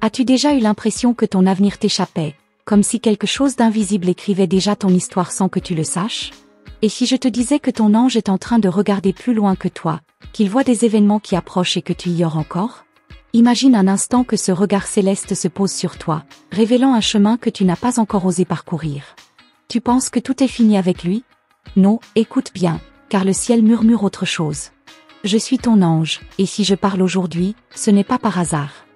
As-tu déjà eu l'impression que ton avenir t'échappait, comme si quelque chose d'invisible écrivait déjà ton histoire sans que tu le saches? Et si je te disais que ton ange est en train de regarder plus loin que toi, qu'il voit des événements qui approchent et que tu ignores encore? Imagine un instant que ce regard céleste se pose sur toi, révélant un chemin que tu n'as pas encore osé parcourir. Tu penses que tout est fini avec lui? Non, écoute bien, car le ciel murmure autre chose. Je suis ton ange, et si je parle aujourd'hui, ce n'est pas par hasard.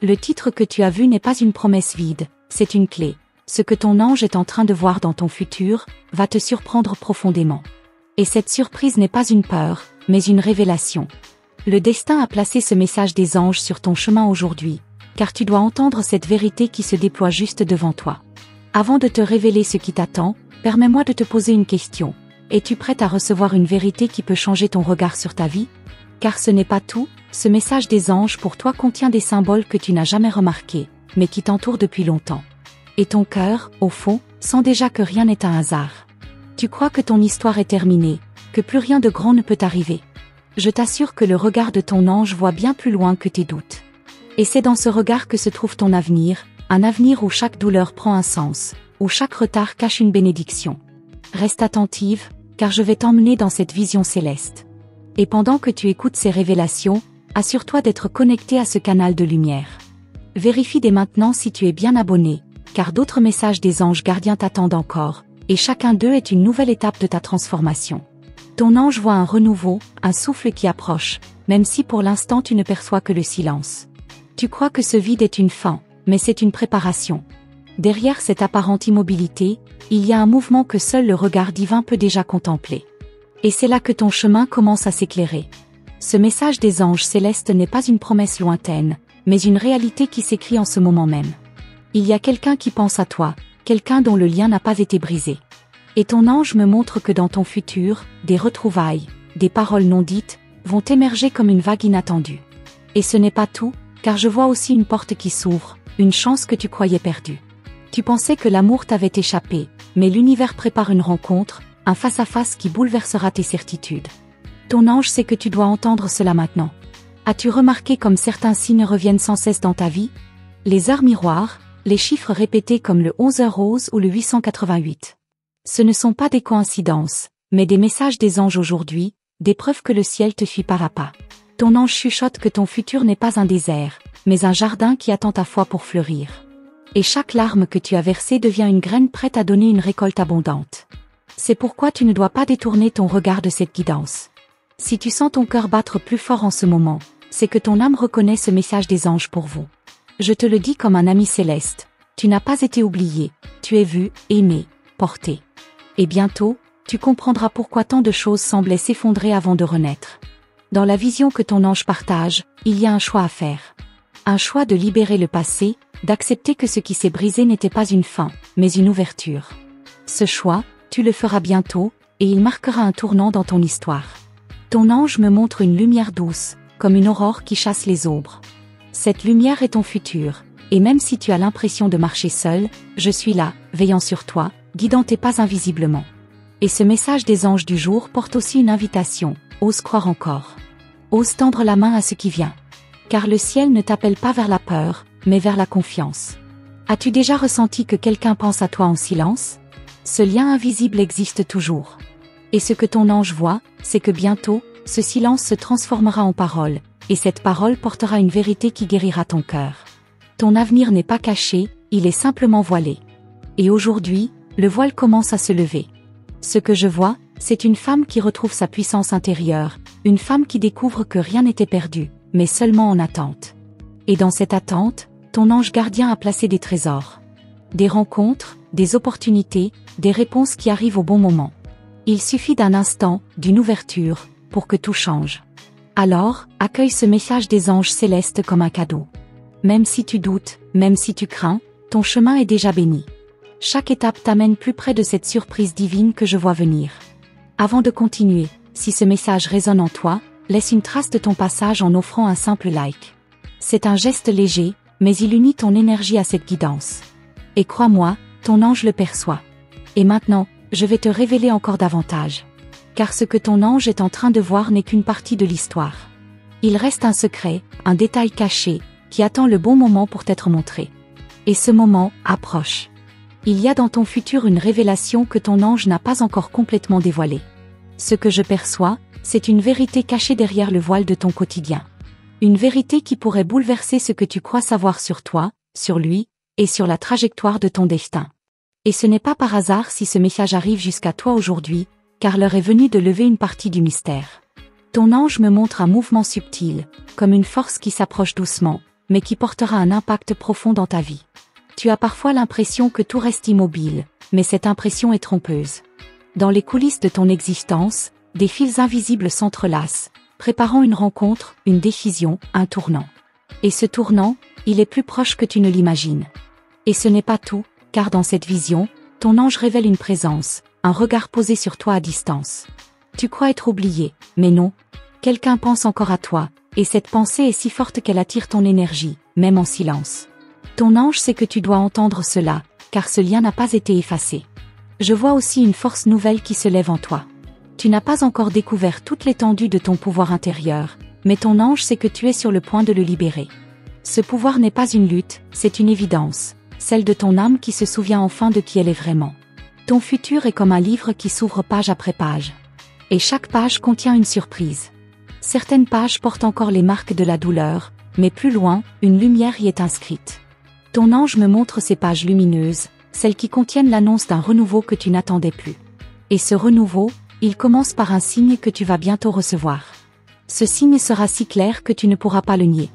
Le titre que tu as vu n'est pas une promesse vide, c'est une clé. Ce que ton ange est en train de voir dans ton futur, va te surprendre profondément. Et cette surprise n'est pas une peur, mais une révélation. Le destin a placé ce message des anges sur ton chemin aujourd'hui, car tu dois entendre cette vérité qui se déploie juste devant toi. Avant de te révéler ce qui t'attend, permets-moi de te poser une question. Es-tu prête à recevoir une vérité qui peut changer ton regard sur ta vie? Car ce n'est pas tout, ce message des anges pour toi contient des symboles que tu n'as jamais remarqués, mais qui t'entourent depuis longtemps. Et ton cœur, au fond, sent déjà que rien n'est un hasard. Tu crois que ton histoire est terminée, que plus rien de grand ne peut arriver. Je t'assure que le regard de ton ange voit bien plus loin que tes doutes. Et c'est dans ce regard que se trouve ton avenir, un avenir où chaque douleur prend un sens, où chaque retard cache une bénédiction. Reste attentive, car je vais t'emmener dans cette vision céleste. Et pendant que tu écoutes ces révélations, assure-toi d'être connecté à ce canal de lumière. Vérifie dès maintenant si tu es bien abonné, car d'autres messages des anges gardiens t'attendent encore, et chacun d'eux est une nouvelle étape de ta transformation. Ton ange voit un renouveau, un souffle qui approche, même si pour l'instant tu ne perçois que le silence. Tu crois que ce vide est une fin, mais c'est une préparation. Derrière cette apparente immobilité, il y a un mouvement que seul le regard divin peut déjà contempler. Et c'est là que ton chemin commence à s'éclairer. Ce message des anges célestes n'est pas une promesse lointaine, mais une réalité qui s'écrit en ce moment même. Il y a quelqu'un qui pense à toi, quelqu'un dont le lien n'a pas été brisé. Et ton ange me montre que dans ton futur, des retrouvailles, des paroles non dites, vont émerger comme une vague inattendue. Et ce n'est pas tout, car je vois aussi une porte qui s'ouvre, une chance que tu croyais perdue. Tu pensais que l'amour t'avait échappé, mais l'univers prépare une rencontre, un face-à-face qui bouleversera tes certitudes. Ton ange sait que tu dois entendre cela maintenant. As-tu remarqué comme certains signes reviennent sans cesse dans ta vie? Les heures miroirs, les chiffres répétés comme le 11h rose ou le 888. Ce ne sont pas des coïncidences, mais des messages des anges aujourd'hui, des preuves que le ciel te suit pas à pas. Ton ange chuchote que ton futur n'est pas un désert, mais un jardin qui attend ta foi pour fleurir. Et chaque larme que tu as versée devient une graine prête à donner une récolte abondante. C'est pourquoi tu ne dois pas détourner ton regard de cette guidance. Si tu sens ton cœur battre plus fort en ce moment, c'est que ton âme reconnaît ce message des anges pour vous. Je te le dis comme un ami céleste, tu n'as pas été oublié, tu es vu, aimé, porté. Et bientôt, tu comprendras pourquoi tant de choses semblaient s'effondrer avant de renaître. Dans la vision que ton ange partage, il y a un choix à faire. Un choix de libérer le passé, d'accepter que ce qui s'est brisé n'était pas une fin, mais une ouverture. Ce choix, tu le feras bientôt, et il marquera un tournant dans ton histoire. Ton ange me montre une lumière douce, comme une aurore qui chasse les ombres. Cette lumière est ton futur, et même si tu as l'impression de marcher seul, je suis là, veillant sur toi, guidant tes pas invisiblement. Et ce message des anges du jour porte aussi une invitation, ose croire encore. Ose tendre la main à ce qui vient. Car le ciel ne t'appelle pas vers la peur, mais vers la confiance. As-tu déjà ressenti que quelqu'un pense à toi en silence? Ce lien invisible existe toujours. Et ce que ton ange voit, c'est que bientôt, ce silence se transformera en parole, et cette parole portera une vérité qui guérira ton cœur. Ton avenir n'est pas caché, il est simplement voilé. Et aujourd'hui, le voile commence à se lever. Ce que je vois, c'est une femme qui retrouve sa puissance intérieure, une femme qui découvre que rien n'était perdu, mais seulement en attente. Et dans cette attente, ton ange gardien a placé des trésors. Des rencontres, des opportunités, des réponses qui arrivent au bon moment. Il suffit d'un instant, d'une ouverture, pour que tout change. Alors, accueille ce message des anges célestes comme un cadeau. Même si tu doutes, même si tu crains, ton chemin est déjà béni. Chaque étape t'amène plus près de cette surprise divine que je vois venir. Avant de continuer, si ce message résonne en toi, laisse une trace de ton passage en offrant un simple like. C'est un geste léger, mais il unit ton énergie à cette guidance. Et crois-moi, ton ange le perçoit. Et maintenant, je vais te révéler encore davantage. Car ce que ton ange est en train de voir n'est qu'une partie de l'histoire. Il reste un secret, un détail caché, qui attend le bon moment pour t'être montré. Et ce moment approche. Il y a dans ton futur une révélation que ton ange n'a pas encore complètement dévoilée. Ce que je perçois, c'est une vérité cachée derrière le voile de ton quotidien. Une vérité qui pourrait bouleverser ce que tu crois savoir sur toi, sur lui, et sur la trajectoire de ton destin. Et ce n'est pas par hasard si ce message arrive jusqu'à toi aujourd'hui, car l'heure est venue de lever une partie du mystère. Ton ange me montre un mouvement subtil, comme une force qui s'approche doucement, mais qui portera un impact profond dans ta vie. Tu as parfois l'impression que tout reste immobile, mais cette impression est trompeuse. Dans les coulisses de ton existence, des fils invisibles s'entrelacent, préparant une rencontre, une décision, un tournant. Et ce tournant, il est plus proche que tu ne l'imagines. Et ce n'est pas tout, car dans cette vision, ton ange révèle une présence, un regard posé sur toi à distance. Tu crois être oublié, mais non. Quelqu'un pense encore à toi, et cette pensée est si forte qu'elle attire ton énergie, même en silence. Ton ange sait que tu dois entendre cela, car ce lien n'a pas été effacé. Je vois aussi une force nouvelle qui se lève en toi. Tu n'as pas encore découvert toute l'étendue de ton pouvoir intérieur, mais ton ange sait que tu es sur le point de le libérer. Ce pouvoir n'est pas une lutte, c'est une évidence, celle de ton âme qui se souvient enfin de qui elle est vraiment. Ton futur est comme un livre qui s'ouvre page après page. Et chaque page contient une surprise. Certaines pages portent encore les marques de la douleur, mais plus loin, une lumière y est inscrite. Ton ange me montre ces pages lumineuses, celles qui contiennent l'annonce d'un renouveau que tu n'attendais plus. Et ce renouveau, il commence par un signe que tu vas bientôt recevoir. Ce signe sera si clair que tu ne pourras pas le nier.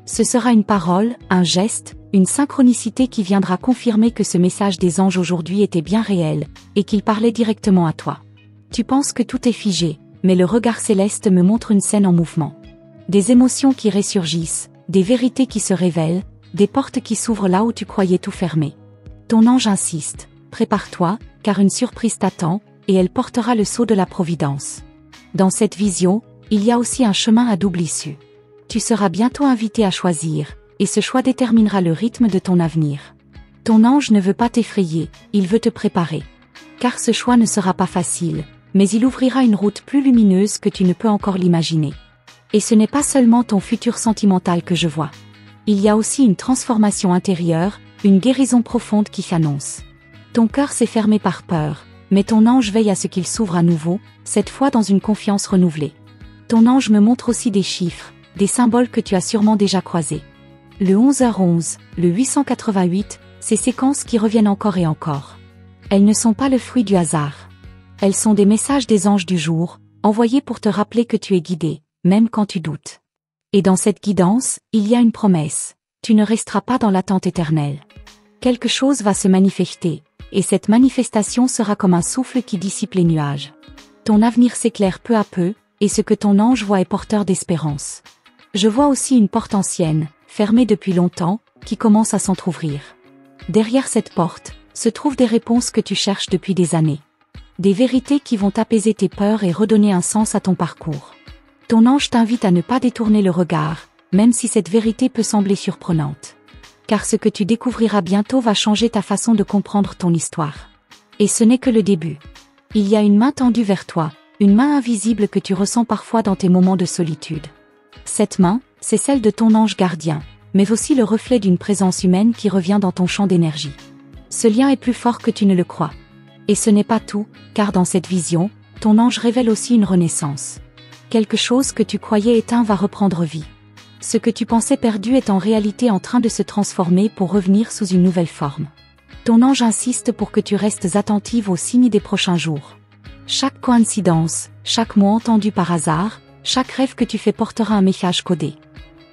Ce sera une parole, un geste, une synchronicité qui viendra confirmer que ce message des anges aujourd'hui était bien réel, et qu'il parlait directement à toi. Tu penses que tout est figé, mais le regard céleste me montre une scène en mouvement. Des émotions qui ressurgissent, des vérités qui se révèlent, des portes qui s'ouvrent là où tu croyais tout fermé. Ton ange insiste, prépare-toi, car une surprise t'attend, et elle portera le sceau de la providence. Dans cette vision, il y a aussi un chemin à double issue. Tu seras bientôt invité à choisir, et ce choix déterminera le rythme de ton avenir. Ton ange ne veut pas t'effrayer, il veut te préparer. Car ce choix ne sera pas facile, mais il ouvrira une route plus lumineuse que tu ne peux encore l'imaginer. Et ce n'est pas seulement ton futur sentimental que je vois. Il y a aussi une transformation intérieure, une guérison profonde qui s'annonce. Ton cœur s'est fermé par peur, mais ton ange veille à ce qu'il s'ouvre à nouveau, cette fois dans une confiance renouvelée. Ton ange me montre aussi des chiffres, des symboles que tu as sûrement déjà croisés. Le 11h11, le 888, ces séquences qui reviennent encore et encore. Elles ne sont pas le fruit du hasard. Elles sont des messages des anges du jour, envoyés pour te rappeler que tu es guidé, même quand tu doutes. Et dans cette guidance, il y a une promesse. Tu ne resteras pas dans l'attente éternelle. Quelque chose va se manifester, et cette manifestation sera comme un souffle qui dissipe les nuages. Ton avenir s'éclaire peu à peu, et ce que ton ange voit est porteur d'espérance. Je vois aussi une porte ancienne, fermée depuis longtemps, qui commence à s'entr'ouvrir. Derrière cette porte, se trouvent des réponses que tu cherches depuis des années. Des vérités qui vont apaiser tes peurs et redonner un sens à ton parcours. Ton ange t'invite à ne pas détourner le regard, même si cette vérité peut sembler surprenante. Car ce que tu découvriras bientôt va changer ta façon de comprendre ton histoire. Et ce n'est que le début. Il y a une main tendue vers toi, une main invisible que tu ressens parfois dans tes moments de solitude. Cette main, c'est celle de ton ange gardien, mais aussi le reflet d'une présence humaine qui revient dans ton champ d'énergie. Ce lien est plus fort que tu ne le crois. Et ce n'est pas tout, car dans cette vision, ton ange révèle aussi une renaissance. Quelque chose que tu croyais éteint va reprendre vie. Ce que tu pensais perdu est en réalité en train de se transformer pour revenir sous une nouvelle forme. Ton ange insiste pour que tu restes attentive aux signes des prochains jours. Chaque coïncidence, chaque mot entendu par hasard, chaque rêve que tu fais portera un message codé.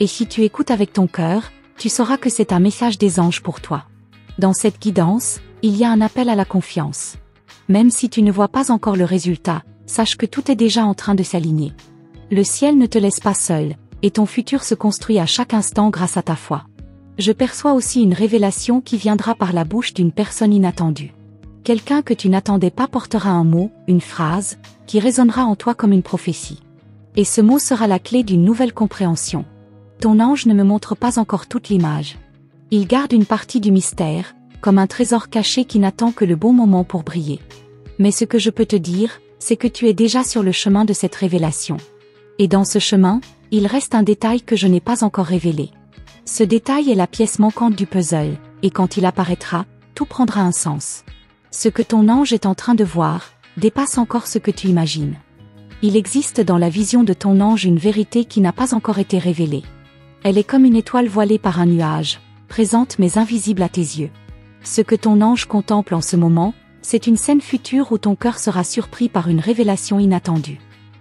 Et si tu écoutes avec ton cœur, tu sauras que c'est un message des anges pour toi. Dans cette guidance, il y a un appel à la confiance. Même si tu ne vois pas encore le résultat, sache que tout est déjà en train de s'aligner. Le ciel ne te laisse pas seul, et ton futur se construit à chaque instant grâce à ta foi. Je perçois aussi une révélation qui viendra par la bouche d'une personne inattendue. Quelqu'un que tu n'attendais pas portera un mot, une phrase, qui résonnera en toi comme une prophétie. Et ce mot sera la clé d'une nouvelle compréhension. Ton ange ne me montre pas encore toute l'image. Il garde une partie du mystère, comme un trésor caché qui n'attend que le bon moment pour briller. Mais ce que je peux te dire, c'est que tu es déjà sur le chemin de cette révélation. Et dans ce chemin, il reste un détail que je n'ai pas encore révélé. Ce détail est la pièce manquante du puzzle, et quand il apparaîtra, tout prendra un sens. Ce que ton ange est en train de voir, dépasse encore ce que tu imagines. Il existe dans la vision de ton ange une vérité qui n'a pas encore été révélée. Elle est comme une étoile voilée par un nuage, présente mais invisible à tes yeux. Ce que ton ange contemple en ce moment, c'est une scène future où ton cœur sera surpris par une révélation inattendue.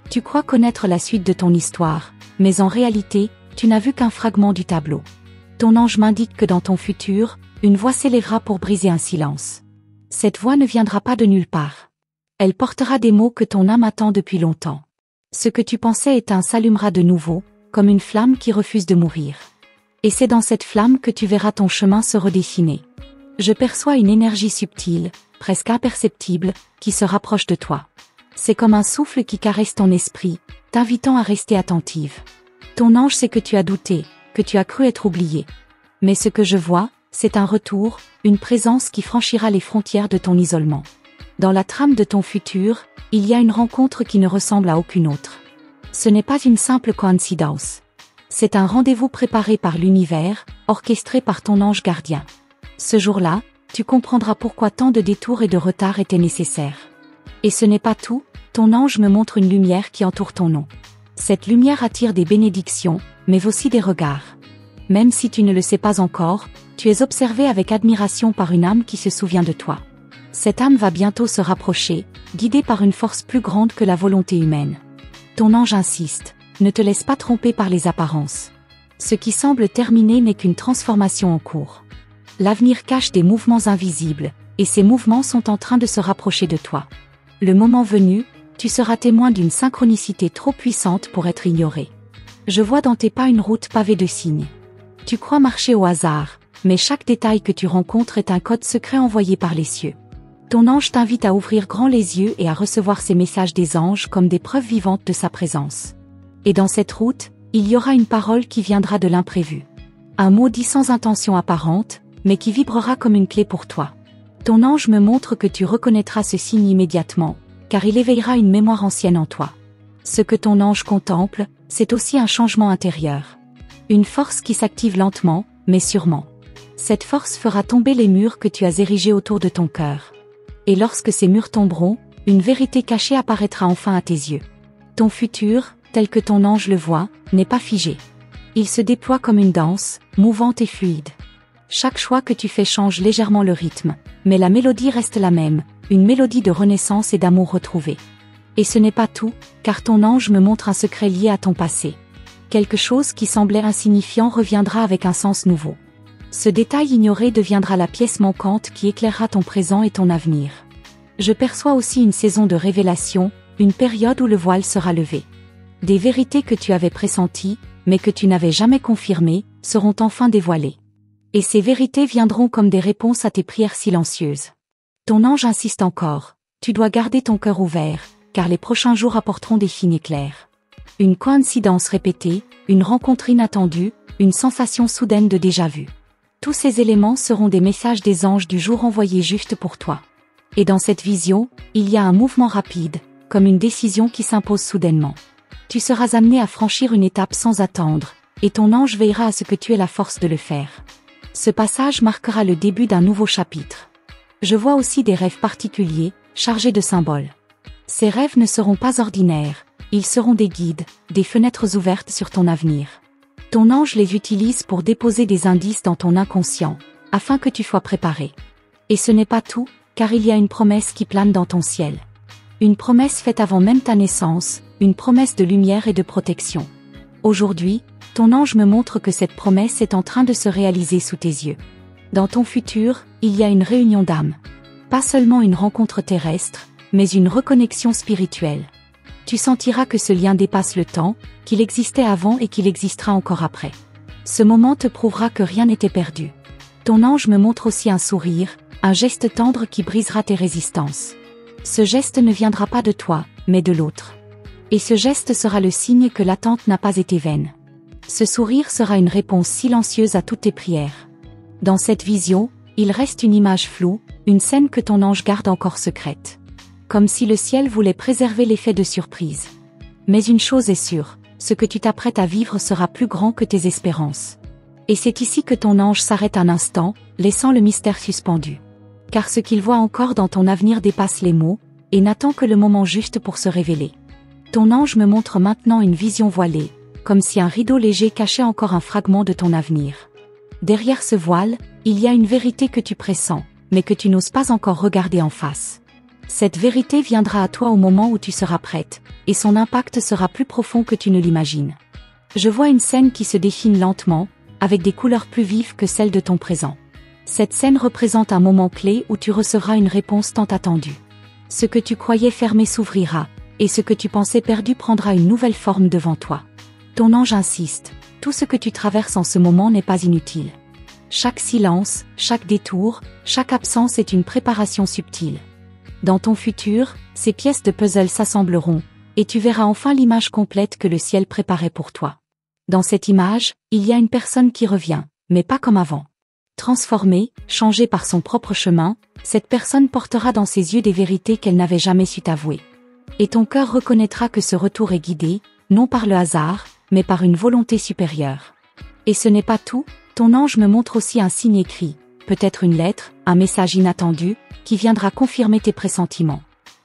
Tu crois connaître la suite de ton histoire, mais en réalité, tu n'as vu qu'un fragment du tableau. Ton ange m'indique que dans ton futur, une voix s'élèvera pour briser un silence. Cette voix ne viendra pas de nulle part. Elle portera des mots que ton âme attend depuis longtemps. Ce que tu pensais éteint s'allumera de nouveau, comme une flamme qui refuse de mourir. Et c'est dans cette flamme que tu verras ton chemin se redessiner. Je perçois une énergie subtile, presque imperceptible, qui se rapproche de toi. C'est comme un souffle qui caresse ton esprit, t'invitant à rester attentive. Ton ange sait que tu as douté, que tu as cru être oublié. Mais ce que je vois, c'est un retour, une présence qui franchira les frontières de ton isolement. Dans la trame de ton futur, il y a une rencontre qui ne ressemble à aucune autre. Ce n'est pas une simple coïncidence. C'est un rendez-vous préparé par l'univers, orchestré par ton ange gardien. Ce jour-là, tu comprendras pourquoi tant de détours et de retards étaient nécessaires. Et ce n'est pas tout, ton ange me montre une lumière qui entoure ton nom. Cette lumière attire des bénédictions, mais aussi des regards. Même si tu ne le sais pas encore, tu es observé avec admiration par une âme qui se souvient de toi. Cette âme va bientôt se rapprocher, guidée par une force plus grande que la volonté humaine. Ton ange insiste, ne te laisse pas tromper par les apparences. Ce qui semble terminé n'est qu'une transformation en cours. L'avenir cache des mouvements invisibles, et ces mouvements sont en train de se rapprocher de toi. Le moment venu, tu seras témoin d'une synchronicité trop puissante pour être ignorée. Je vois dans tes pas une route pavée de signes. Tu crois marcher au hasard, mais chaque détail que tu rencontres est un code secret envoyé par les cieux. Ton ange t'invite à ouvrir grand les yeux et à recevoir ces messages des anges comme des preuves vivantes de sa présence. Et dans cette route, il y aura une parole qui viendra de l'imprévu. Un mot dit sans intention apparente, mais qui vibrera comme une clé pour toi. Ton ange me montre que tu reconnaîtras ce signe immédiatement, car il éveillera une mémoire ancienne en toi. Ce que ton ange contemple, c'est aussi un changement intérieur. Une force qui s'active lentement, mais sûrement. Cette force fera tomber les murs que tu as érigés autour de ton cœur. Et lorsque ces murs tomberont, une vérité cachée apparaîtra enfin à tes yeux. Ton futur, tel que ton ange le voit, n'est pas figé. Il se déploie comme une danse, mouvante et fluide. Chaque choix que tu fais change légèrement le rythme, mais la mélodie reste la même, une mélodie de renaissance et d'amour retrouvé. Et ce n'est pas tout, car ton ange me montre un secret lié à ton passé. Quelque chose qui semblait insignifiant reviendra avec un sens nouveau. Ce détail ignoré deviendra la pièce manquante qui éclairera ton présent et ton avenir. Je perçois aussi une saison de révélation, une période où le voile sera levé. Des vérités que tu avais pressenties, mais que tu n'avais jamais confirmées, seront enfin dévoilées. Et ces vérités viendront comme des réponses à tes prières silencieuses. Ton ange insiste encore, tu dois garder ton cœur ouvert, car les prochains jours apporteront des signes clairs. Une coïncidence répétée, une rencontre inattendue, une sensation soudaine de déjà-vu. Tous ces éléments seront des messages des anges du jour envoyés juste pour toi. Et dans cette vision, il y a un mouvement rapide, comme une décision qui s'impose soudainement. Tu seras amené à franchir une étape sans attendre, et ton ange veillera à ce que tu aies la force de le faire. Ce passage marquera le début d'un nouveau chapitre. Je vois aussi des rêves particuliers, chargés de symboles. Ces rêves ne seront pas ordinaires, ils seront des guides, des fenêtres ouvertes sur ton avenir. Ton ange les utilise pour déposer des indices dans ton inconscient, afin que tu sois préparé. Et ce n'est pas tout, car il y a une promesse qui plane dans ton ciel. Une promesse faite avant même ta naissance, une promesse de lumière et de protection. Aujourd'hui, ton ange me montre que cette promesse est en train de se réaliser sous tes yeux. Dans ton futur, il y a une réunion d'âmes. Pas seulement une rencontre terrestre, mais une reconnexion spirituelle. Tu sentiras que ce lien dépasse le temps, qu'il existait avant et qu'il existera encore après. Ce moment te prouvera que rien n'était perdu. Ton ange me montre aussi un sourire, un geste tendre qui brisera tes résistances. Ce geste ne viendra pas de toi, mais de l'autre. Et ce geste sera le signe que l'attente n'a pas été vaine. Ce sourire sera une réponse silencieuse à toutes tes prières. Dans cette vision, il reste une image floue, une scène que ton ange garde encore secrète. Comme si le ciel voulait préserver l'effet de surprise. Mais une chose est sûre, ce que tu t'apprêtes à vivre sera plus grand que tes espérances. Et c'est ici que ton ange s'arrête un instant, laissant le mystère suspendu. Car ce qu'il voit encore dans ton avenir dépasse les mots, et n'attend que le moment juste pour se révéler. Ton ange me montre maintenant une vision voilée, comme si un rideau léger cachait encore un fragment de ton avenir. Derrière ce voile, il y a une vérité que tu pressens, mais que tu n'oses pas encore regarder en face. Cette vérité viendra à toi au moment où tu seras prête, et son impact sera plus profond que tu ne l'imagines. Je vois une scène qui se dessine lentement, avec des couleurs plus vives que celles de ton présent. Cette scène représente un moment clé où tu recevras une réponse tant attendue. Ce que tu croyais fermé s'ouvrira, et ce que tu pensais perdu prendra une nouvelle forme devant toi. Ton ange insiste, tout ce que tu traverses en ce moment n'est pas inutile. Chaque silence, chaque détour, chaque absence est une préparation subtile. Dans ton futur, ces pièces de puzzle s'assembleront, et tu verras enfin l'image complète que le ciel préparait pour toi. Dans cette image, il y a une personne qui revient, mais pas comme avant. Transformée, changée par son propre chemin, cette personne portera dans ses yeux des vérités qu'elle n'avait jamais su t'avouer. Et ton cœur reconnaîtra que ce retour est guidé, non par le hasard, mais par une volonté supérieure. Et ce n'est pas tout, ton ange me montre aussi un signe écrit, peut-être une lettre, un message inattendu, qui viendra confirmer tes pressentiments.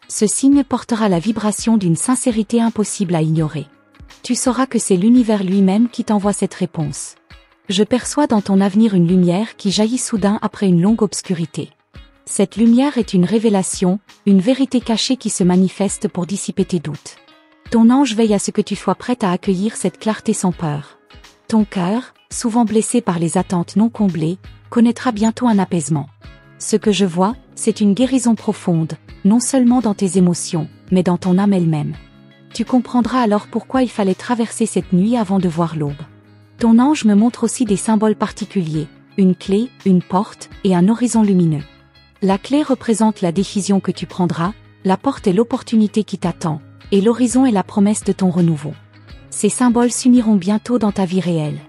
Ce signe portera la vibration d'une sincérité impossible à ignorer. Tu sauras que c'est l'univers lui-même qui t'envoie cette réponse. Je perçois dans ton avenir une lumière qui jaillit soudain après une longue obscurité. Cette lumière est une révélation, une vérité cachée qui se manifeste pour dissiper tes doutes. Ton ange veille à ce que tu sois prête à accueillir cette clarté sans peur. Ton cœur, souvent blessé par les attentes non comblées, connaîtra bientôt un apaisement. Ce que je vois, c'est une guérison profonde, non seulement dans tes émotions, mais dans ton âme elle-même. Tu comprendras alors pourquoi il fallait traverser cette nuit avant de voir l'aube. Ton ange me montre aussi des symboles particuliers, une clé, une porte, et un horizon lumineux. La clé représente la décision que tu prendras, la porte est l'opportunité qui t'attend, et l'horizon est la promesse de ton renouveau. Ces symboles s'uniront bientôt dans ta vie réelle.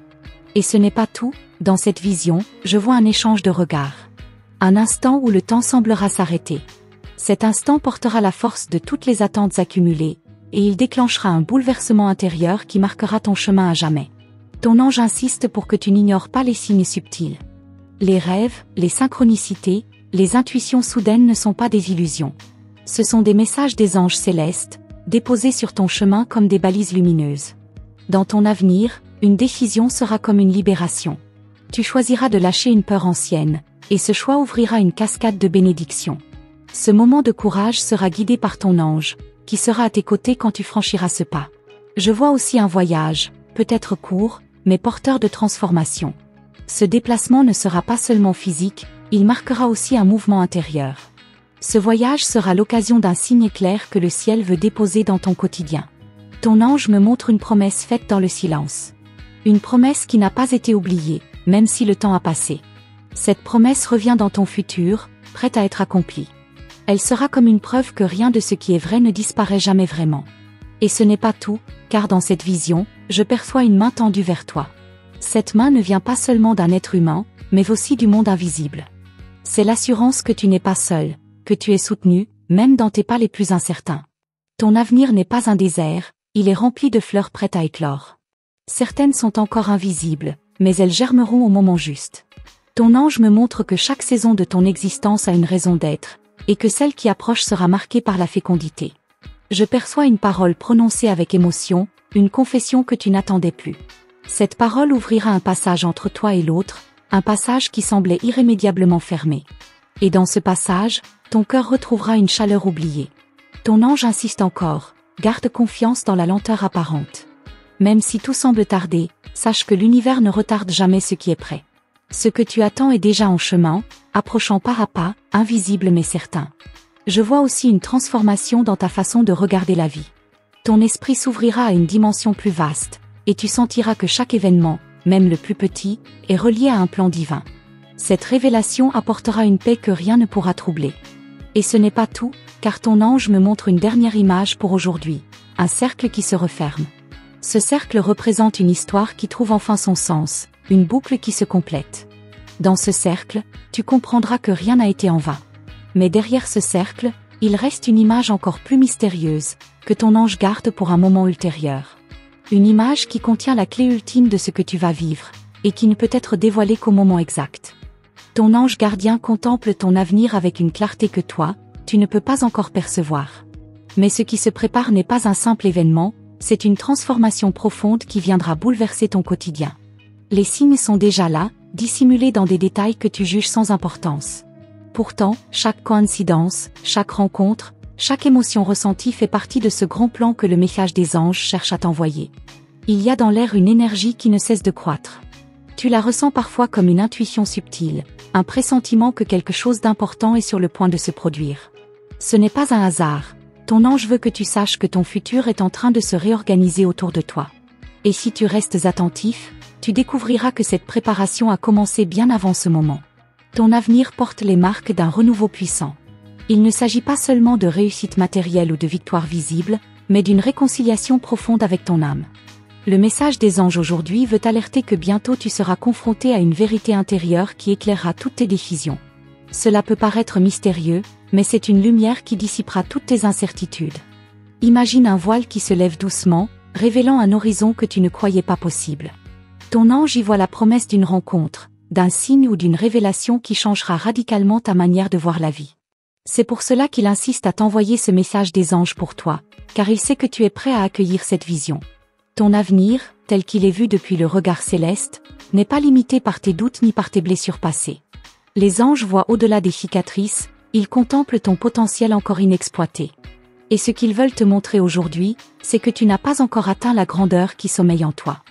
Et ce n'est pas tout, dans cette vision, je vois un échange de regards. Un instant où le temps semblera s'arrêter. Cet instant portera la force de toutes les attentes accumulées, et il déclenchera un bouleversement intérieur qui marquera ton chemin à jamais. Ton ange insiste pour que tu n'ignores pas les signes subtils. Les rêves, les synchronicités, les intuitions soudaines ne sont pas des illusions. Ce sont des messages des anges célestes, déposés sur ton chemin comme des balises lumineuses. Dans ton avenir, une décision sera comme une libération. Tu choisiras de lâcher une peur ancienne, et ce choix ouvrira une cascade de bénédictions. Ce moment de courage sera guidé par ton ange, qui sera à tes côtés quand tu franchiras ce pas. Je vois aussi un voyage, peut-être court, mais porteur de transformation. Ce déplacement ne sera pas seulement physique, il marquera aussi un mouvement intérieur. Ce voyage sera l'occasion d'un signe clair que le ciel veut déposer dans ton quotidien. Ton ange me montre une promesse faite dans le silence. Une promesse qui n'a pas été oubliée, même si le temps a passé. Cette promesse revient dans ton futur, prête à être accomplie. Elle sera comme une preuve que rien de ce qui est vrai ne disparaît jamais vraiment. Et ce n'est pas tout, car dans cette vision, je perçois une main tendue vers toi. Cette main ne vient pas seulement d'un être humain, mais aussi du monde invisible. C'est l'assurance que tu n'es pas seul, que tu es soutenu, même dans tes pas les plus incertains. Ton avenir n'est pas un désert, il est rempli de fleurs prêtes à éclore. Certaines sont encore invisibles, mais elles germeront au moment juste. Ton ange me montre que chaque saison de ton existence a une raison d'être, et que celle qui approche sera marquée par la fécondité. Je perçois une parole prononcée avec émotion, une confession que tu n'attendais plus. Cette parole ouvrira un passage entre toi et l'autre, un passage qui semblait irrémédiablement fermé. Et dans ce passage, ton cœur retrouvera une chaleur oubliée. Ton ange insiste encore, garde confiance dans la lenteur apparente. Même si tout semble tarder, sache que l'univers ne retarde jamais ce qui est prêt. Ce que tu attends est déjà en chemin, approchant pas à pas, invisible mais certain. Je vois aussi une transformation dans ta façon de regarder la vie. Ton esprit s'ouvrira à une dimension plus vaste, et tu sentiras que chaque événement, même le plus petit, est relié à un plan divin. Cette révélation apportera une paix que rien ne pourra troubler. Et ce n'est pas tout, car ton ange me montre une dernière image pour aujourd'hui, un cercle qui se referme. Ce cercle représente une histoire qui trouve enfin son sens, une boucle qui se complète. Dans ce cercle, tu comprendras que rien n'a été en vain. Mais derrière ce cercle, il reste une image encore plus mystérieuse, que ton ange garde pour un moment ultérieur. Une image qui contient la clé ultime de ce que tu vas vivre, et qui ne peut être dévoilé qu'au moment exact. Ton ange gardien contemple ton avenir avec une clarté que toi, tu ne peux pas encore percevoir. Mais ce qui se prépare n'est pas un simple événement, c'est une transformation profonde qui viendra bouleverser ton quotidien. Les signes sont déjà là, dissimulés dans des détails que tu juges sans importance. Pourtant, chaque coïncidence, chaque rencontre, chaque émotion ressentie fait partie de ce grand plan que le message des anges cherche à t'envoyer. Il y a dans l'air une énergie qui ne cesse de croître. Tu la ressens parfois comme une intuition subtile, un pressentiment que quelque chose d'important est sur le point de se produire. Ce n'est pas un hasard, ton ange veut que tu saches que ton futur est en train de se réorganiser autour de toi. Et si tu restes attentif, tu découvriras que cette préparation a commencé bien avant ce moment. Ton avenir porte les marques d'un renouveau puissant. Il ne s'agit pas seulement de réussite matérielle ou de victoire visible, mais d'une réconciliation profonde avec ton âme. Le message des anges aujourd'hui veut t'alerter que bientôt tu seras confronté à une vérité intérieure qui éclairera toutes tes décisions. Cela peut paraître mystérieux, mais c'est une lumière qui dissipera toutes tes incertitudes. Imagine un voile qui se lève doucement, révélant un horizon que tu ne croyais pas possible. Ton ange y voit la promesse d'une rencontre, d'un signe ou d'une révélation qui changera radicalement ta manière de voir la vie. C'est pour cela qu'il insiste à t'envoyer ce message des anges pour toi, car il sait que tu es prêt à accueillir cette vision. Ton avenir, tel qu'il est vu depuis le regard céleste, n'est pas limité par tes doutes ni par tes blessures passées. Les anges voient au-delà des cicatrices, ils contemplent ton potentiel encore inexploité. Et ce qu'ils veulent te montrer aujourd'hui, c'est que tu n'as pas encore atteint la grandeur qui sommeille en toi.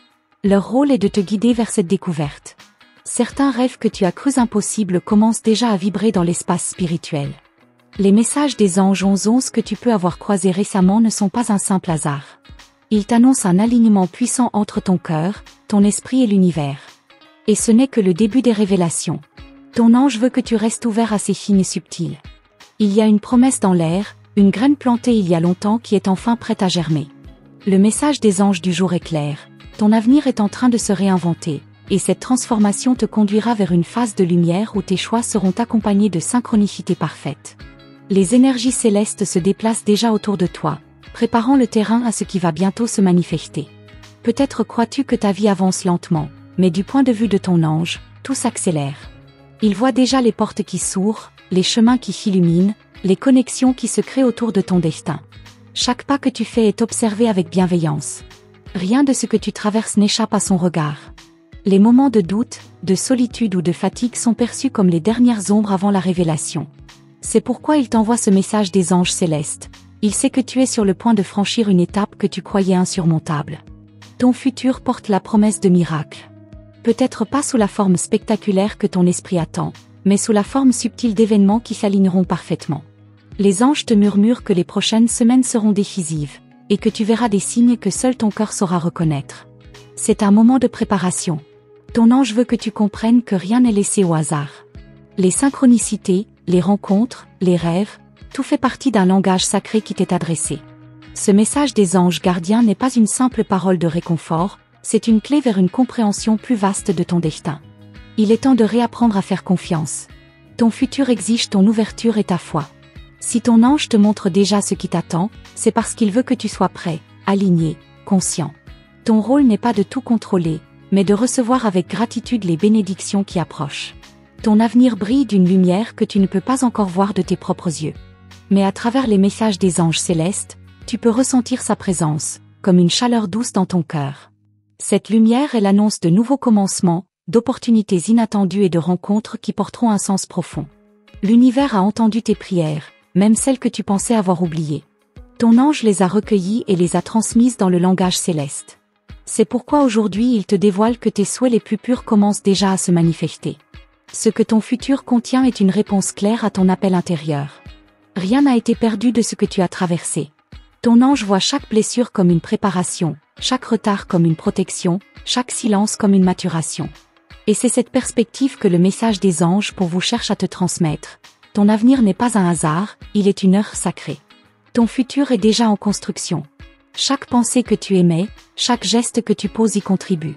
Leur rôle est de te guider vers cette découverte. Certains rêves que tu as crus impossibles commencent déjà à vibrer dans l'espace spirituel. Les messages des anges 11 que tu peux avoir croisés récemment ne sont pas un simple hasard. Ils t'annoncent un alignement puissant entre ton cœur, ton esprit et l'univers. Et ce n'est que le début des révélations. Ton ange veut que tu restes ouvert à ces signes subtils. Il y a une promesse dans l'air, une graine plantée il y a longtemps qui est enfin prête à germer. Le message des anges du jour est clair. Ton avenir est en train de se réinventer, et cette transformation te conduira vers une phase de lumière où tes choix seront accompagnés de synchronicité parfaite. Les énergies célestes se déplacent déjà autour de toi, préparant le terrain à ce qui va bientôt se manifester. Peut-être crois-tu que ta vie avance lentement, mais du point de vue de ton ange, tout s'accélère. Il voit déjà les portes qui s'ouvrent, les chemins qui s'illuminent, les connexions qui se créent autour de ton destin. Chaque pas que tu fais est observé avec bienveillance. Rien de ce que tu traverses n'échappe à son regard. Les moments de doute, de solitude ou de fatigue sont perçus comme les dernières ombres avant la révélation. C'est pourquoi il t'envoie ce message des anges célestes. Il sait que tu es sur le point de franchir une étape que tu croyais insurmontable. Ton futur porte la promesse de miracles. Peut-être pas sous la forme spectaculaire que ton esprit attend, mais sous la forme subtile d'événements qui s'aligneront parfaitement. Les anges te murmurent que les prochaines semaines seront décisives, et que tu verras des signes que seul ton cœur saura reconnaître. C'est un moment de préparation. Ton ange veut que tu comprennes que rien n'est laissé au hasard. Les synchronicités, les rencontres, les rêves, tout fait partie d'un langage sacré qui t'est adressé. Ce message des anges gardiens n'est pas une simple parole de réconfort, c'est une clé vers une compréhension plus vaste de ton destin. Il est temps de réapprendre à faire confiance. Ton futur exige ton ouverture et ta foi. Si ton ange te montre déjà ce qui t'attend, c'est parce qu'il veut que tu sois prêt, aligné, conscient. Ton rôle n'est pas de tout contrôler, mais de recevoir avec gratitude les bénédictions qui approchent. Ton avenir brille d'une lumière que tu ne peux pas encore voir de tes propres yeux. Mais à travers les messages des anges célestes, tu peux ressentir sa présence, comme une chaleur douce dans ton cœur. Cette lumière est l'annonce de nouveaux commencements, d'opportunités inattendues et de rencontres qui porteront un sens profond. L'univers a entendu tes prières, même celles que tu pensais avoir oubliées. Ton ange les a recueillies et les a transmises dans le langage céleste. C'est pourquoi aujourd'hui il te dévoile que tes souhaits les plus purs commencent déjà à se manifester. Ce que ton futur contient est une réponse claire à ton appel intérieur. Rien n'a été perdu de ce que tu as traversé. Ton ange voit chaque blessure comme une préparation, chaque retard comme une protection, chaque silence comme une maturation. Et c'est cette perspective que le message des anges pour vous cherche à te transmettre. Ton avenir n'est pas un hasard, il est une heure sacrée. Ton futur est déjà en construction. Chaque pensée que tu émets, chaque geste que tu poses y contribue.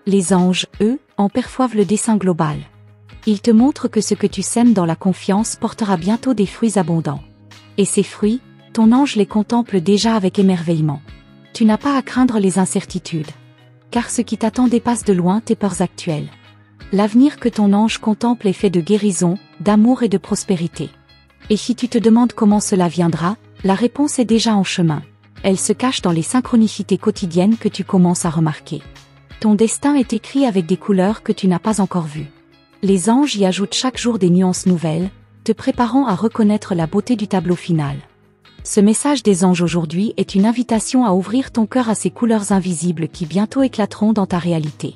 Les anges, eux, en perçoivent le dessein global. Ils te montrent que ce que tu sèmes dans la confiance portera bientôt des fruits abondants. Et ces fruits, ton ange les contemple déjà avec émerveillement. Tu n'as pas à craindre les incertitudes. car ce qui t'attend dépasse de loin tes peurs actuelles. L'avenir que ton ange contemple est fait de guérison, d'amour et de prospérité. Et si tu te demandes comment cela viendra, la réponse est déjà en chemin. Elle se cache dans les synchronicités quotidiennes que tu commences à remarquer. Ton destin est écrit avec des couleurs que tu n'as pas encore vues. Les anges y ajoutent chaque jour des nuances nouvelles, te préparant à reconnaître la beauté du tableau final. Ce message des anges aujourd'hui est une invitation à ouvrir ton cœur à ces couleurs invisibles qui bientôt éclateront dans ta réalité.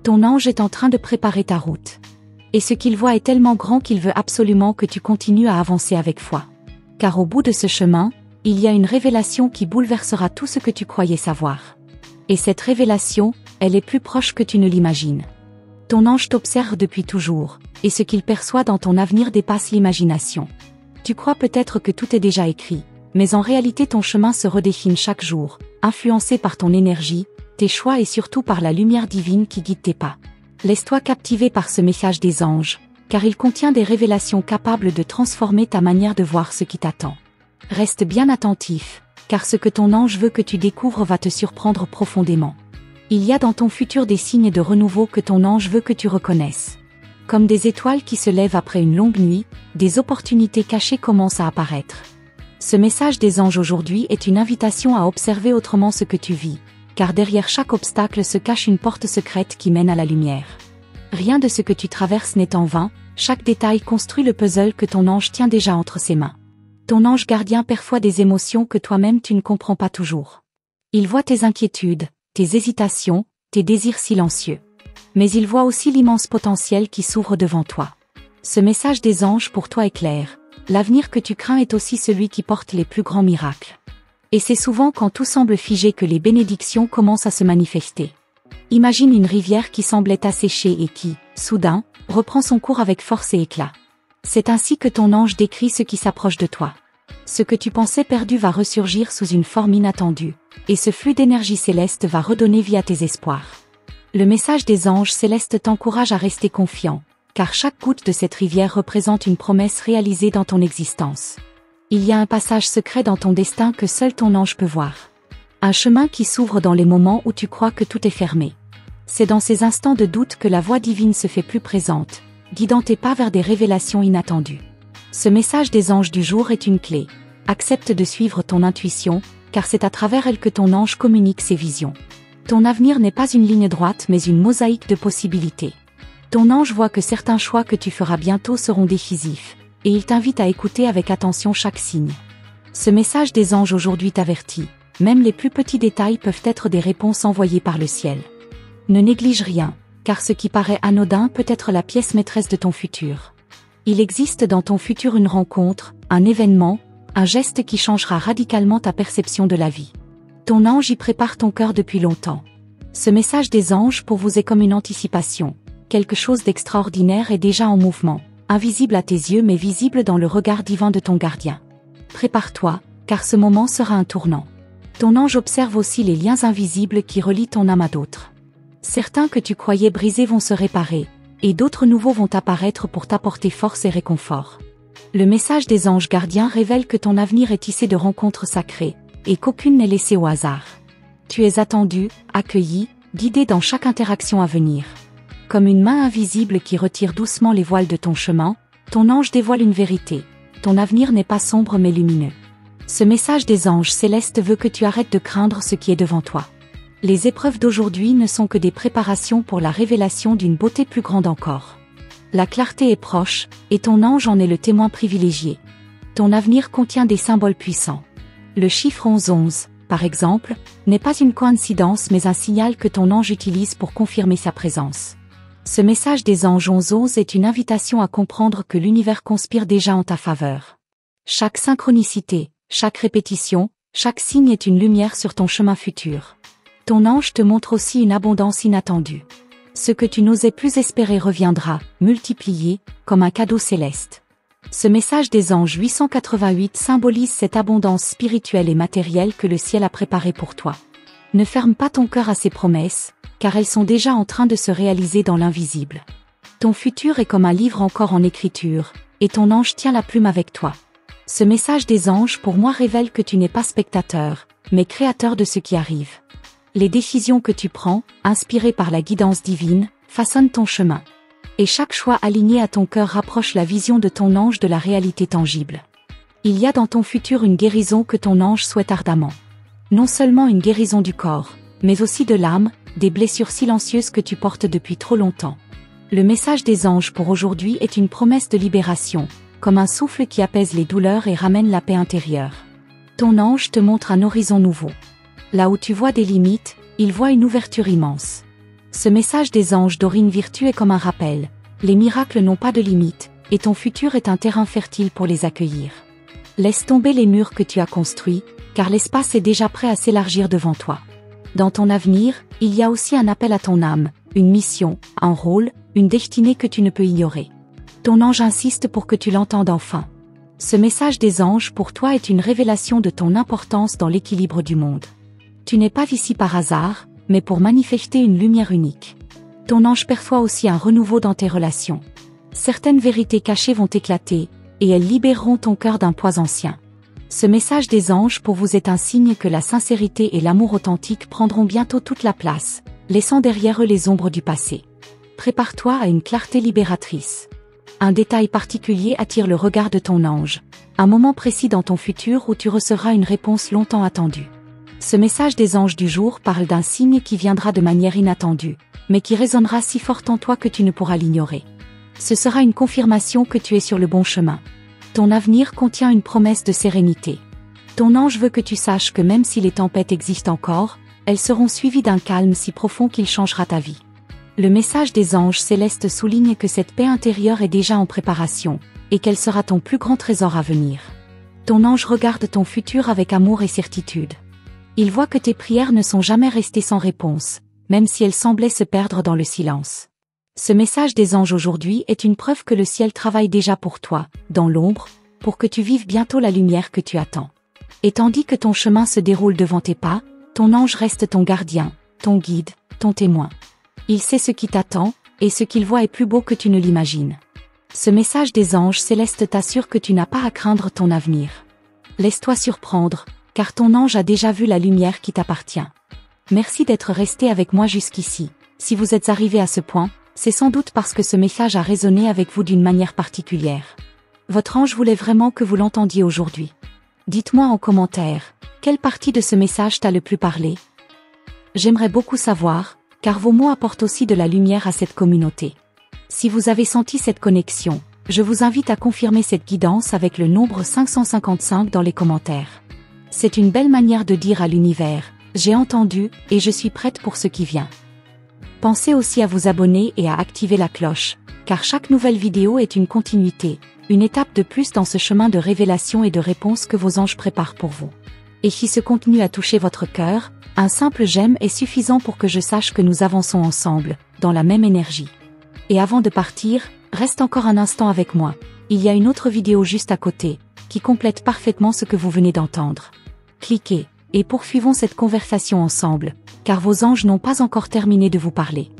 Ton ange est en train de préparer ta route. Et ce qu'il voit est tellement grand qu'il veut absolument que tu continues à avancer avec foi. Car au bout de ce chemin, il y a une révélation qui bouleversera tout ce que tu croyais savoir. Et cette révélation, elle est plus proche que tu ne l'imagines. Ton ange t'observe depuis toujours, et ce qu'il perçoit dans ton avenir dépasse l'imagination. Tu crois peut-être que tout est déjà écrit, mais en réalité ton chemin se redessine chaque jour, influencé par ton énergie, tes choix et surtout par la lumière divine qui guide tes pas. Laisse-toi captiver par ce message des anges, car il contient des révélations capables de transformer ta manière de voir ce qui t'attend. Reste bien attentif, car ce que ton ange veut que tu découvres va te surprendre profondément. Il y a dans ton futur des signes de renouveau que ton ange veut que tu reconnaisses. Comme des étoiles qui se lèvent après une longue nuit, des opportunités cachées commencent à apparaître. Ce message des anges aujourd'hui est une invitation à observer autrement ce que tu vis, car derrière chaque obstacle se cache une porte secrète qui mène à la lumière. Rien de ce que tu traverses n'est en vain, chaque détail construit le puzzle que ton ange tient déjà entre ses mains. Ton ange gardien perçoit des émotions que toi-même tu ne comprends pas toujours. Il voit tes inquiétudes, tes hésitations, tes désirs silencieux. Mais il voit aussi l'immense potentiel qui s'ouvre devant toi. Ce message des anges pour toi est clair. L'avenir que tu crains est aussi celui qui porte les plus grands miracles. Et c'est souvent quand tout semble figé que les bénédictions commencent à se manifester. Imagine une rivière qui semblait asséchée et qui, soudain, reprend son cours avec force et éclat. C'est ainsi que ton ange décrit ce qui s'approche de toi. Ce que tu pensais perdu va ressurgir sous une forme inattendue, et ce flux d'énergie céleste va redonner vie à tes espoirs. Le message des anges célestes t'encourage à rester confiant, car chaque goutte de cette rivière représente une promesse réalisée dans ton existence. Il y a un passage secret dans ton destin que seul ton ange peut voir. Un chemin qui s'ouvre dans les moments où tu crois que tout est fermé. C'est dans ces instants de doute que la voix divine se fait plus présente, guidant tes pas vers des révélations inattendues. Ce message des anges du jour est une clé. Accepte de suivre ton intuition, car c'est à travers elle que ton ange communique ses visions. Ton avenir n'est pas une ligne droite mais une mosaïque de possibilités. Ton ange voit que certains choix que tu feras bientôt seront décisifs, et il t'invite à écouter avec attention chaque signe. Ce message des anges aujourd'hui t'avertit, même les plus petits détails peuvent être des réponses envoyées par le ciel. Ne néglige rien, car ce qui paraît anodin peut être la pièce maîtresse de ton futur. Il existe dans ton futur une rencontre, un événement, un geste qui changera radicalement ta perception de la vie. Ton ange y prépare ton cœur depuis longtemps. Ce message des anges pour vous est comme une anticipation. Quelque chose d'extraordinaire est déjà en mouvement, invisible à tes yeux mais visible dans le regard divin de ton gardien. Prépare-toi, car ce moment sera un tournant. Ton ange observe aussi les liens invisibles qui relient ton âme à d'autres. Certains que tu croyais brisés vont se réparer, et d'autres nouveaux vont apparaître pour t'apporter force et réconfort. Le message des anges gardiens révèle que ton avenir est tissé de rencontres sacrées, et qu'aucune n'est laissée au hasard. Tu es attendu, accueilli, guidé dans chaque interaction à venir. Comme une main invisible qui retire doucement les voiles de ton chemin, ton ange dévoile une vérité. Ton avenir n'est pas sombre mais lumineux. Ce message des anges célestes veut que tu arrêtes de craindre ce qui est devant toi. Les épreuves d'aujourd'hui ne sont que des préparations pour la révélation d'une beauté plus grande encore. La clarté est proche, et ton ange en est le témoin privilégié. Ton avenir contient des symboles puissants. Le chiffre 1111, par exemple, n'est pas une coïncidence mais un signal que ton ange utilise pour confirmer sa présence. Ce message des anges 1111 est une invitation à comprendre que l'univers conspire déjà en ta faveur. Chaque synchronicité, chaque répétition, chaque signe est une lumière sur ton chemin futur. Ton ange te montre aussi une abondance inattendue. Ce que tu n'osais plus espérer reviendra, multiplié, comme un cadeau céleste. Ce message des anges 888 symbolise cette abondance spirituelle et matérielle que le ciel a préparée pour toi. Ne ferme pas ton cœur à ces promesses, car elles sont déjà en train de se réaliser dans l'invisible. Ton futur est comme un livre encore en écriture, et ton ange tient la plume avec toi. Ce message des anges pour moi révèle que tu n'es pas spectateur, mais créateur de ce qui arrive. Les décisions que tu prends, inspirées par la guidance divine, façonnent ton chemin. Et chaque choix aligné à ton cœur rapproche la vision de ton ange de la réalité tangible. Il y a dans ton futur une guérison que ton ange souhaite ardemment. Non seulement une guérison du corps, mais aussi de l'âme, des blessures silencieuses que tu portes depuis trop longtemps. Le message des anges pour aujourd'hui est une promesse de libération, comme un souffle qui apaise les douleurs et ramène la paix intérieure. Ton ange te montre un horizon nouveau. Là où tu vois des limites, il voit une ouverture immense. Ce message des anges d'Aurine Virtue est comme un rappel. Les miracles n'ont pas de limites, et ton futur est un terrain fertile pour les accueillir. Laisse tomber les murs que tu as construits, car l'espace est déjà prêt à s'élargir devant toi. Dans ton avenir, il y a aussi un appel à ton âme, une mission, un rôle, une destinée que tu ne peux ignorer. Ton ange insiste pour que tu l'entendes enfin. Ce message des anges pour toi est une révélation de ton importance dans l'équilibre du monde. Tu n'es pas ici par hasard, mais pour manifester une lumière unique. Ton ange perçoit aussi un renouveau dans tes relations. Certaines vérités cachées vont éclater, et elles libéreront ton cœur d'un poids ancien. Ce message des anges pour vous est un signe que la sincérité et l'amour authentique prendront bientôt toute la place, laissant derrière eux les ombres du passé. Prépare-toi à une clarté libératrice. Un détail particulier attire le regard de ton ange, un moment précis dans ton futur où tu recevras une réponse longtemps attendue. Ce message des anges du jour parle d'un signe qui viendra de manière inattendue, mais qui résonnera si fort en toi que tu ne pourras l'ignorer. Ce sera une confirmation que tu es sur le bon chemin. Ton avenir contient une promesse de sérénité. Ton ange veut que tu saches que même si les tempêtes existent encore, elles seront suivies d'un calme si profond qu'il changera ta vie. Le message des anges célestes souligne que cette paix intérieure est déjà en préparation, et qu'elle sera ton plus grand trésor à venir. Ton ange regarde ton futur avec amour et certitude. Il voit que tes prières ne sont jamais restées sans réponse, même si elles semblaient se perdre dans le silence. Ce message des anges aujourd'hui est une preuve que le ciel travaille déjà pour toi, dans l'ombre, pour que tu vives bientôt la lumière que tu attends. Et tandis que ton chemin se déroule devant tes pas, ton ange reste ton gardien, ton guide, ton témoin. Il sait ce qui t'attend, et ce qu'il voit est plus beau que tu ne l'imagines. Ce message des anges célestes t'assure que tu n'as pas à craindre ton avenir. Laisse-toi surprendre, car ton ange a déjà vu la lumière qui t'appartient. Merci d'être resté avec moi jusqu'ici. Si vous êtes arrivé à ce point, c'est sans doute parce que ce message a résonné avec vous d'une manière particulière. Votre ange voulait vraiment que vous l'entendiez aujourd'hui. Dites-moi en commentaire, quelle partie de ce message t'a le plus parlé? J'aimerais beaucoup savoir, car vos mots apportent aussi de la lumière à cette communauté. Si vous avez senti cette connexion, je vous invite à confirmer cette guidance avec le nombre 555 dans les commentaires. C'est une belle manière de dire à l'univers, j'ai entendu, et je suis prête pour ce qui vient. Pensez aussi à vous abonner et à activer la cloche, car chaque nouvelle vidéo est une continuité, une étape de plus dans ce chemin de révélation et de réponse que vos anges préparent pour vous. Et si ce contenu a touché votre cœur, un simple j'aime est suffisant pour que je sache que nous avançons ensemble, dans la même énergie. Et avant de partir, reste encore un instant avec moi. Il y a une autre vidéo juste à côté, qui complète parfaitement ce que vous venez d'entendre. Cliquez, et poursuivons cette conversation ensemble, car vos anges n'ont pas encore terminé de vous parler.